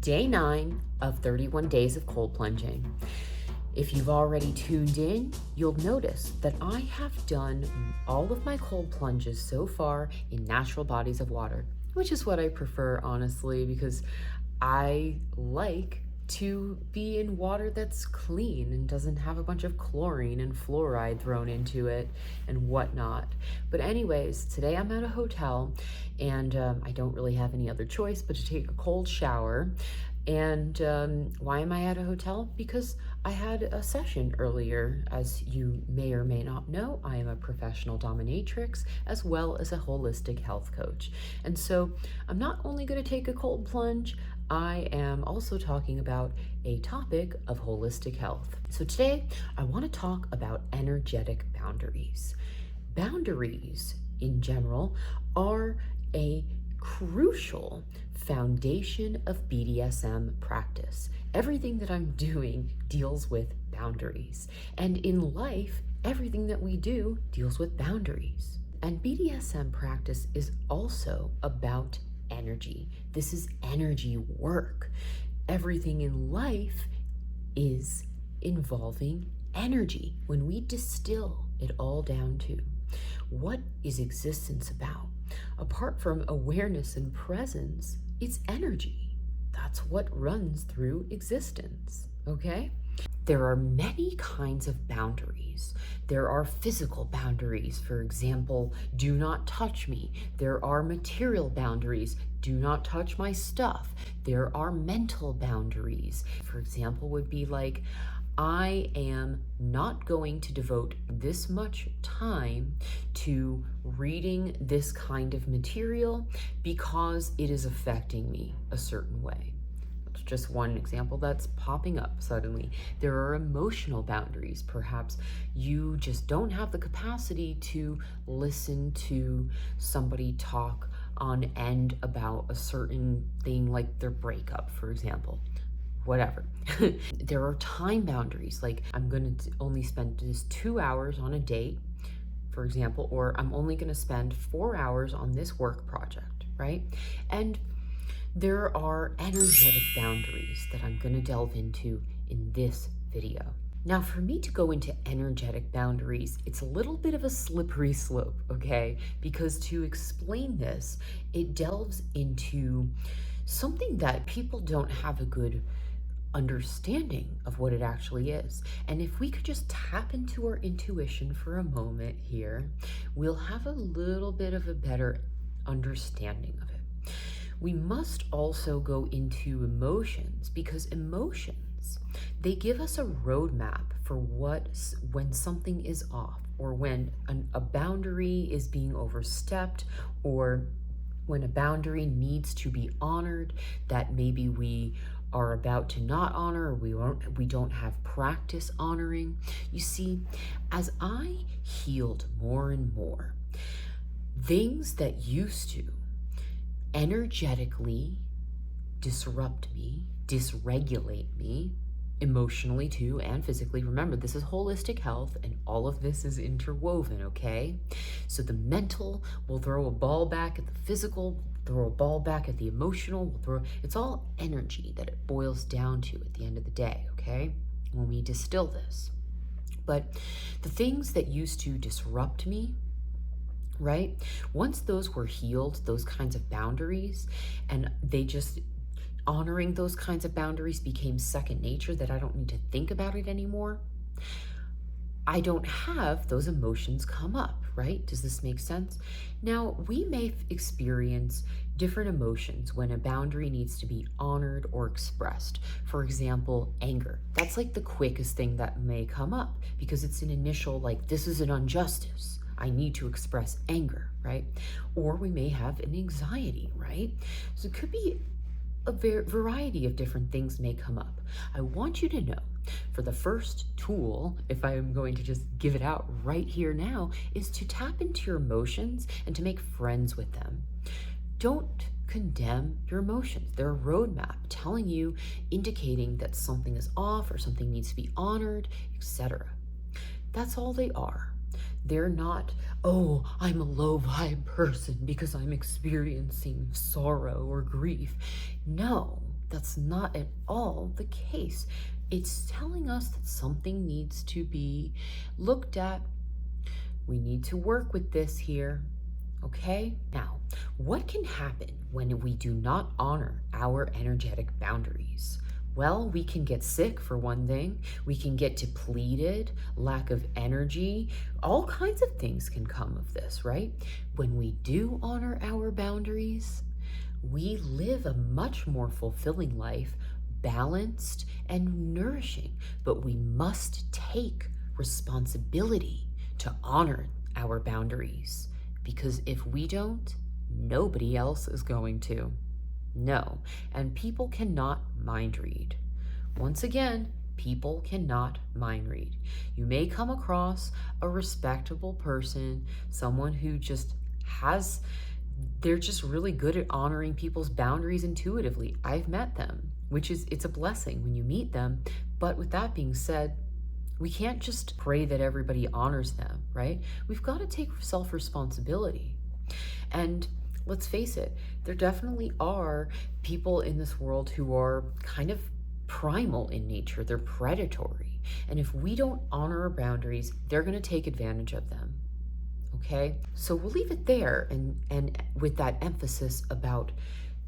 day 9 of 31 days of cold plunging. If you've already tuned in, you'll notice that I have done all of my cold plunges so far in natural bodies of water, which is what I prefer, honestly, because I like to be in water that's clean and doesn't have a bunch of chlorine and fluoride thrown into it and whatnot. But anyways, today I'm at a hotel and I don't really have any other choice but to take a cold shower. And why am I at a hotel? Because I had a session earlier. As you may or may not know, I am a professional dominatrix as well as a holistic health coach. And so I'm not only going to take a cold plunge, I am also talking about a topic of holistic health. So today I want to talk about energetic boundaries. Boundaries in general are a crucial foundation of BDSM practice. Everything that I'm doing deals with boundaries. And in life, everything that we do deals with boundaries. And BDSM practice is also about energy. This is energy work. Everything in life is involving energy. When we distill it all down to what is existence about, apart from awareness and presence, it's energy. That's what runs through existence, okay? There are many kinds of boundaries. There are physical boundaries, for example, do not touch me. There are material boundaries, do not touch my stuff. There are mental boundaries, for example, would be like, I am not going to devote this much time to reading this kind of material because it is affecting me a certain way. That's just one example that's popping up suddenly. There are emotional boundaries. Perhaps you just don't have the capacity to listen to somebody talk on end about a certain thing, like their breakup, for example. Whatever. There are time boundaries, like I'm going to only spend just 2 hours on a date, for example, or I'm only going to spend 4 hours on this work project, right? And there are energetic boundaries that I'm going to delve into in this video. Now, for me to go into energetic boundaries, it's a little bit of a slippery slope, okay? Because to explain this, it delves into something that people don't have a good understanding of what it actually is. And if we could just tap into our intuition for a moment here, we'll have a little bit of a better understanding of it. We must also go into emotions, because emotions, they give us a roadmap for when something is off, or when a boundary is being overstepped, or when a boundary needs to be honored that maybe we are about to not honor, or we don't have practice honoring. You see, as I healed more and more, things that used to energetically disrupt me, dysregulate me, emotionally too, and physically. Remember, this is holistic health and all of this is interwoven, okay? So the mental will throw a ball back at the physical, throw a ball back at the emotional, it's all energy that it boils down to at the end of the day, okay? When we distill this. But the things that used to disrupt me, right? Once those were healed, those kinds of boundaries, and honoring those kinds of boundaries became second nature, that I don't need to think about it anymore, I don't have those emotions come up, right? Does this make sense? Now, we may experience different emotions when a boundary needs to be honored or expressed. For example, anger. That's like the quickest thing that may come up, because it's an initial, like, this is an injustice. I need to express anger, right? Or we may have an anxiety, right? So it could be a variety of different things may come up. I want you to know, for the first tool, if I am going to just give it out right here now, is to tap into your emotions and to make friends with them. Don't condemn your emotions. They're a roadmap telling you, indicating that something is off or something needs to be honored, etc. That's all they are. They're not, oh, I'm a low vibe person because I'm experiencing sorrow or grief. No, That's not at all the case. It's telling us that something needs to be looked at. We need to work with this here, okay? Now, what can happen when we do not honor our energetic boundaries? Well, we can get sick for one thing. We can get depleted, lack of energy. All kinds of things can come of this, right? When we do honor our boundaries, we live a much more fulfilling life, balanced and nourishing. But we must take responsibility to honor our boundaries, because if we don't, nobody else is going to. No, and people cannot mind read. Once again, people cannot mind read. You may come across a respectable person, someone who they're just really good at honoring people's boundaries intuitively. I've met them, it's a blessing when you meet them. But with that being said, we can't just pray that everybody honors them, right? We've got to take self-responsibility. And let's face it, there definitely are people in this world who are kind of primal in nature. They're predatory. And if we don't honor our boundaries, they're going to take advantage of them. Okay? So we'll leave it there, and with that emphasis about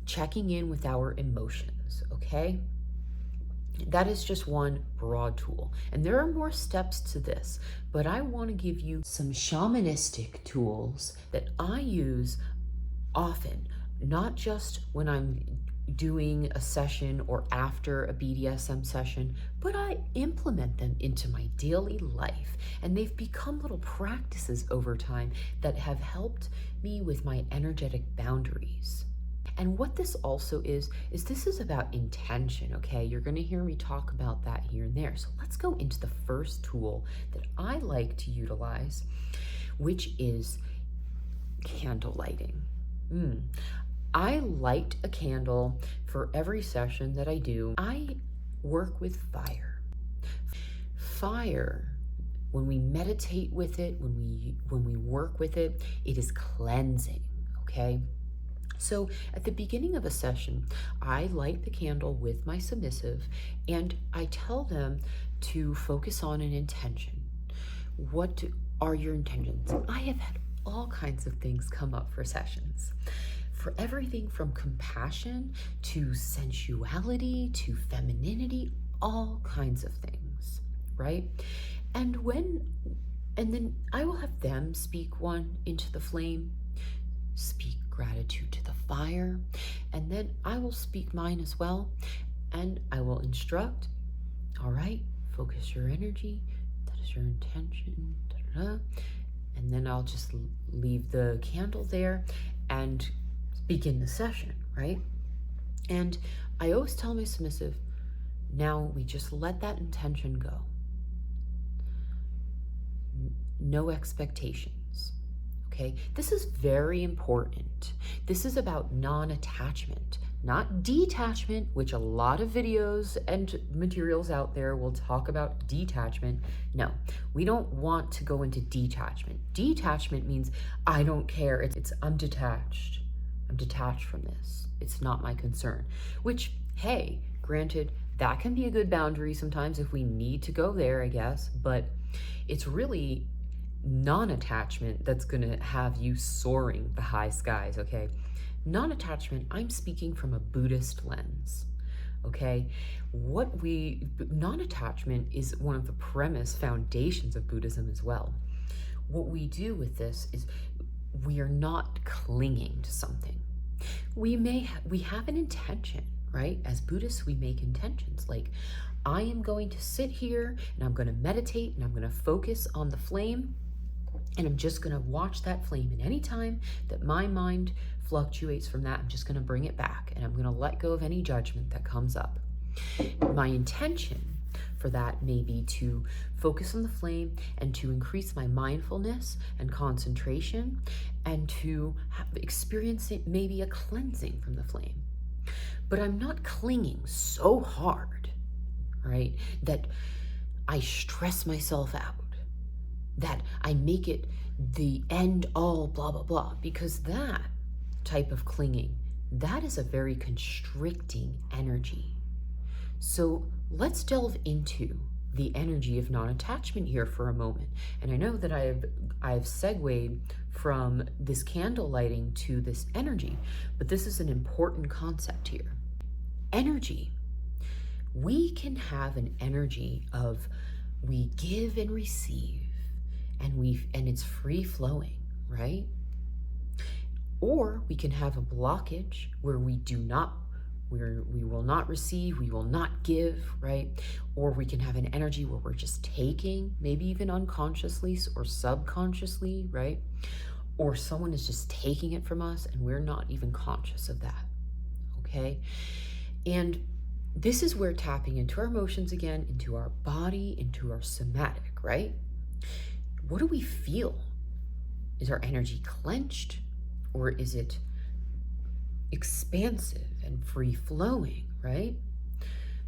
checking in with our emotions, okay? That is just one broad tool. And there are more steps to this, but I want to give you some shamanistic tools that I use often, not just when I'm doing a session or after a BDSM session, but I implement them into my daily life. And they've become little practices over time that have helped me with my energetic boundaries. And what this also is this is about intention, okay? You're gonna hear me talk about that here and there. So let's go into the first tool that I like to utilize, which is candle lighting. I light a candle for every session that I do. I work with fire. Fire, when we meditate with it, when we work with it, it is cleansing, okay? So at the beginning of a session, I light the candle with my submissive, and I tell them to focus on an intention. What are your intentions? I have had all kinds of things come up for sessions. For everything from compassion to sensuality to femininity, all kinds of things, right? And then I will have them speak one into the flame, speak gratitude to the fire, and then I will speak mine as well, and I will instruct, all right, focus your energy, that is your intention, and then I'll just leave the candle there and begin the session, right? And I always tell my submissive, now we just let that intention go. No expectations, okay? This is very important. This is about non-attachment, not detachment, which a lot of videos and materials out there will talk about detachment. No, we don't want to go into detachment. Detachment means I don't care. It's I'm detached. I'm detached from this. It's not my concern. Which, hey, granted, that can be a good boundary sometimes if we need to go there, I guess, but it's really non-attachment that's gonna have you soaring the high skies, okay? Non-attachment, I'm speaking from a Buddhist lens, okay? Non-attachment is one of the foundations of Buddhism as well. What we do with this is we are not clinging to something. We have an intention, right? As Buddhists, we make intentions like, I am going to sit here and I'm going to meditate and I'm going to focus on the flame, and I'm just going to watch that flame, and anytime that my mind fluctuates from that, I'm just going to bring it back and I'm going to let go of any judgment that comes up. My intention for that may be to focus on the flame and to increase my mindfulness and concentration, and to experience it, maybe a cleansing from the flame. But I'm not clinging so hard, right, that I stress myself out, that I make it the end all blah, blah, blah, because that type of clinging that is a very constricting energy. So let's delve into the energy of non-attachment here for a moment. And I know that I've segued from this candle lighting to this energy, but this is an important concept here. Energy. We can have an energy of we give and receive, and it's free flowing, right? Or we can have a blockage where we will not receive, we will not give, right? Or we can have an energy where we're just taking, maybe even unconsciously or subconsciously, right? Or someone is just taking it from us and we're not even conscious of that, okay? And this is where tapping into our emotions again, into our body, into our somatic, right? What do we feel? Is our energy clenched, or is it expansive and free-flowing, right?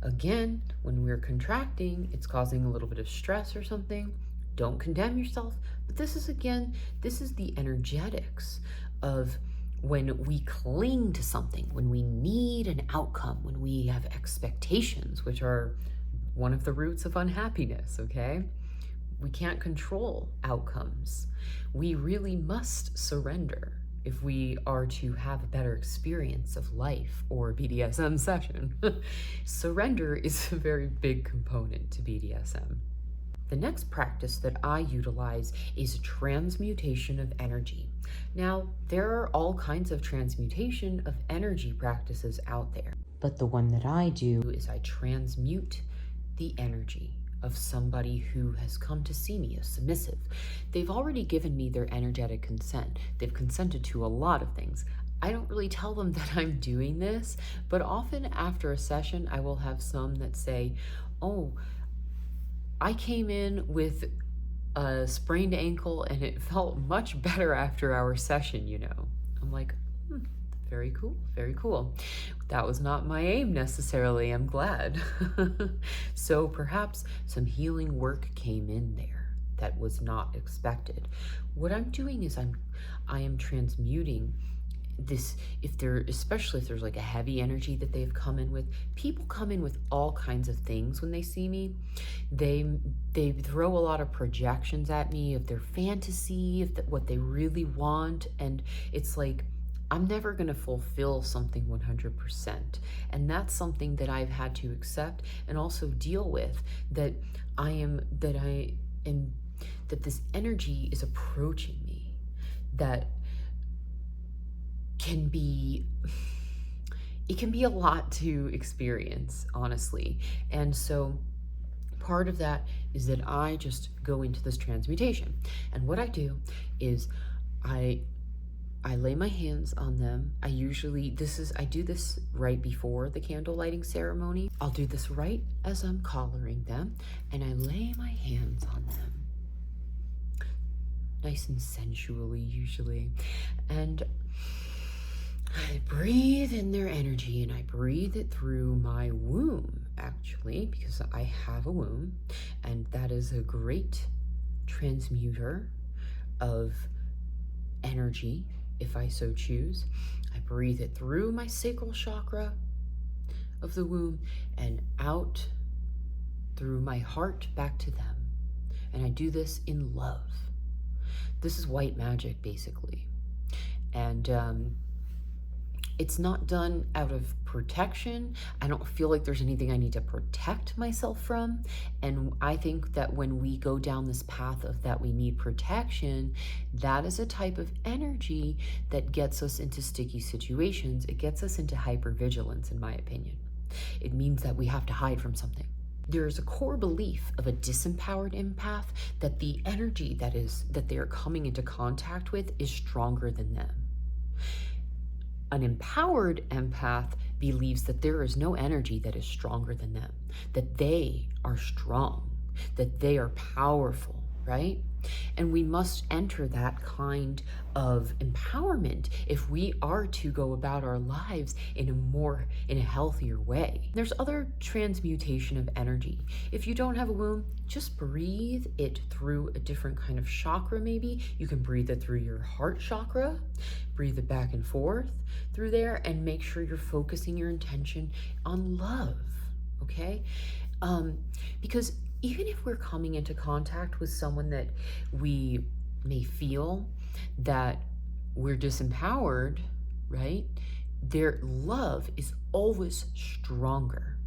Again, when we're contracting, it's causing a little bit of stress or something. Don't condemn yourself, but this is the energetics of when we cling to something, when we need an outcome, when we have expectations, which are one of the roots of unhappiness, okay? We can't control outcomes. We really must surrender if we are to have a better experience of life or BDSM session. Surrender is a very big component to BDSM. The next practice that I utilize is transmutation of energy. Now, there are all kinds of transmutation of energy practices out there, but the one that I do is I transmute the energy of somebody who has come to see me, a submissive. They've already given me their energetic consent. They've consented to a lot of things. I don't really tell them that I'm doing this, but often after a session, I will have some that say, oh, I came in with a sprained ankle and it felt much better after our session, you know. I'm like, very cool, very cool. That was not my aim necessarily, I'm glad. So perhaps some healing work came in there that was not expected. What I'm doing is I am transmuting this, especially if there's like a heavy energy that they've come in with. People come in with all kinds of things when they see me. They throw a lot of projections at me of their fantasy, of what they really want, and it's like, I'm never going to fulfill something 100%. And that's something that I've had to accept and also deal with, that this energy is approaching me, that it can be a lot to experience, honestly. And so part of that is that I just go into this transmutation. And what I do is I lay my hands on them. I do this right before the candle lighting ceremony. I'll do this right as I'm collaring them, and I lay my hands on them. Nice and sensually, usually. And I breathe in their energy, and I breathe it through my womb, actually, because I have a womb, and that is a great transmuter of energy, if I so choose. I breathe it through my sacral chakra of the womb and out through my heart back to them. And I do this in love. This is white magic, basically. And it's not done out of protection. I don't feel like there's anything I need to protect myself from. And I think that when we go down this path of that we need protection, that is a type of energy that gets us into sticky situations. It gets us into hypervigilance, in my opinion. It means that we have to hide from something. There is a core belief of a disempowered empath that the energy that they are coming into contact with is stronger than them. An empowered empath believes that there is no energy that is stronger than them, that they are strong, that they are powerful, right? And we must enter that kind of empowerment if we are to go about our lives in a healthier way. There's other transmutation of energy. If you don't have a womb, just breathe it through a different kind of chakra. Maybe you can breathe it through your heart chakra, breathe it back and forth through there, and make sure you're focusing your intention on love, okay? Because even if we're coming into contact with someone that we may feel that we're disempowered, right? Their love is always stronger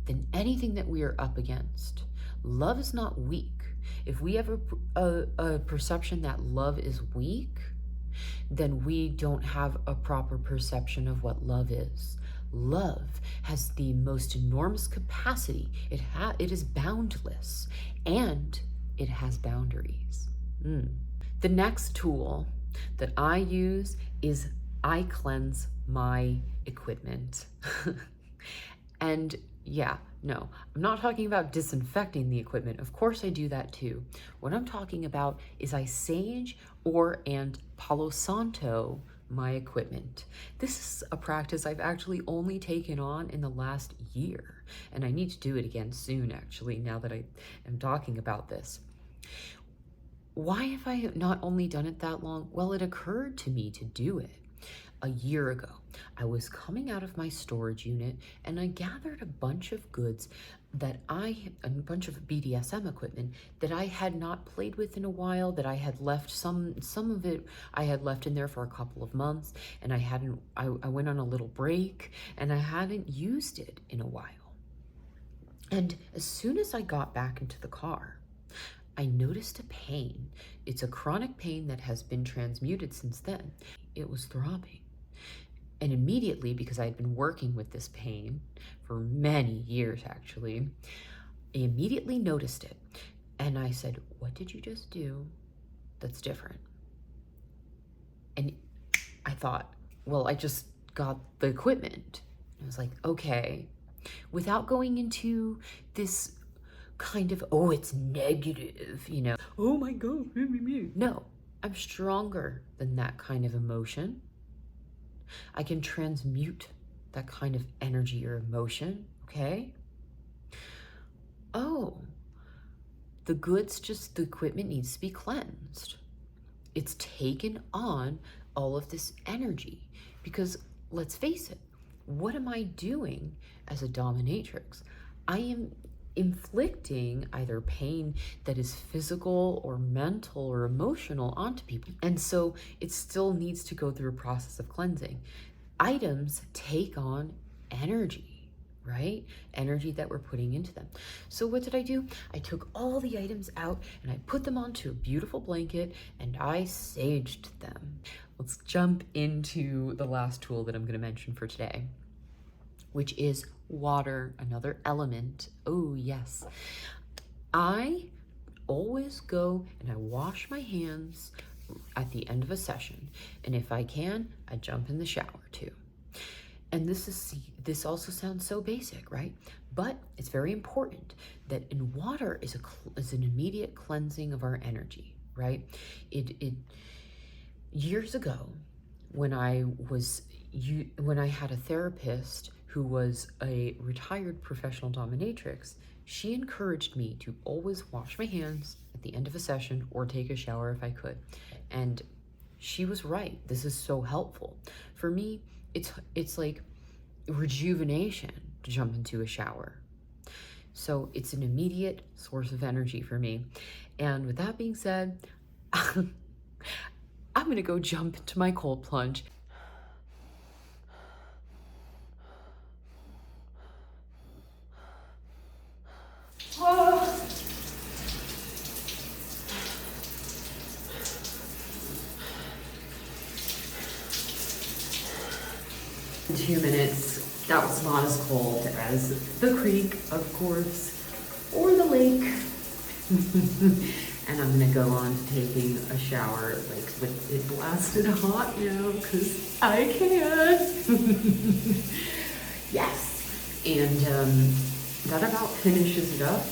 than anything that we are up against. Love is not weak. If we have a perception that love is weak, then we don't have a proper perception of what love is. Love has the most enormous capacity. It is boundless, and it has boundaries. The next tool that I use is I cleanse my equipment. And yeah, no, I'm not talking about disinfecting the equipment. Of course I do that too. What I'm talking about is I sage and Palo Santo my equipment. This is a practice I've actually only taken on in the last year, and I need to do it again soon, actually, now that I am talking about this. Why have I not only done it that long? Well, it occurred to me to do it a year ago. I was coming out of my storage unit and I gathered a bunch of goods a bunch of BDSM equipment that I had not played with in a while, that I had left some of it I had left in there for a couple of months, and I went on a little break and I hadn't used it in a while. And as soon as I got back into the car, I noticed a pain. It's a chronic pain that has been transmuted since then. It was throbbing. And immediately, because I had been working with this pain for many years, actually, I immediately noticed it. And I said, what did you just do that's different? And I thought, well, I just got the equipment. I was like, okay, without going into this kind of, oh, it's negative, you know, oh my God. No, I'm stronger than that kind of emotion. I can transmute that kind of energy or emotion, okay? Oh, the equipment needs to be cleansed. It's taken on all of this energy because let's face it, what am I doing as a dominatrix? I am inflicting either pain that is physical or mental or emotional onto people. And so it still needs to go through a process of cleansing. Items take on energy, right? Energy that we're putting into them. So what did I do? I took all the items out and I put them onto a beautiful blanket and I saged them. Let's jump into the last tool that I'm going to mention for today, which is water, another element. Oh, yes. I always go and I wash my hands at the end of a session. And if I can, I jump in the shower too. And this also sounds so basic, right? But it's very important that in water is an immediate cleansing of our energy, right? Years ago, when I had a therapist who was a retired professional dominatrix, she encouraged me to always wash my hands at the end of a session or take a shower if I could. And she was right. This is so helpful. For me, it's like rejuvenation to jump into a shower. So it's an immediate source of energy for me. And with that being said, I'm gonna go jump into my cold plunge. In 2 minutes, that was not as cold as the creek, of course, or the lake. And I'm gonna go on to taking a shower, like with it blasted hot now, because I can. Yes. And that about finishes it up.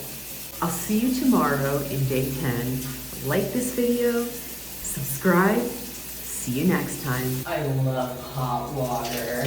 I'll see you tomorrow in day 10. Like this video, subscribe. See you next time. I love hot water.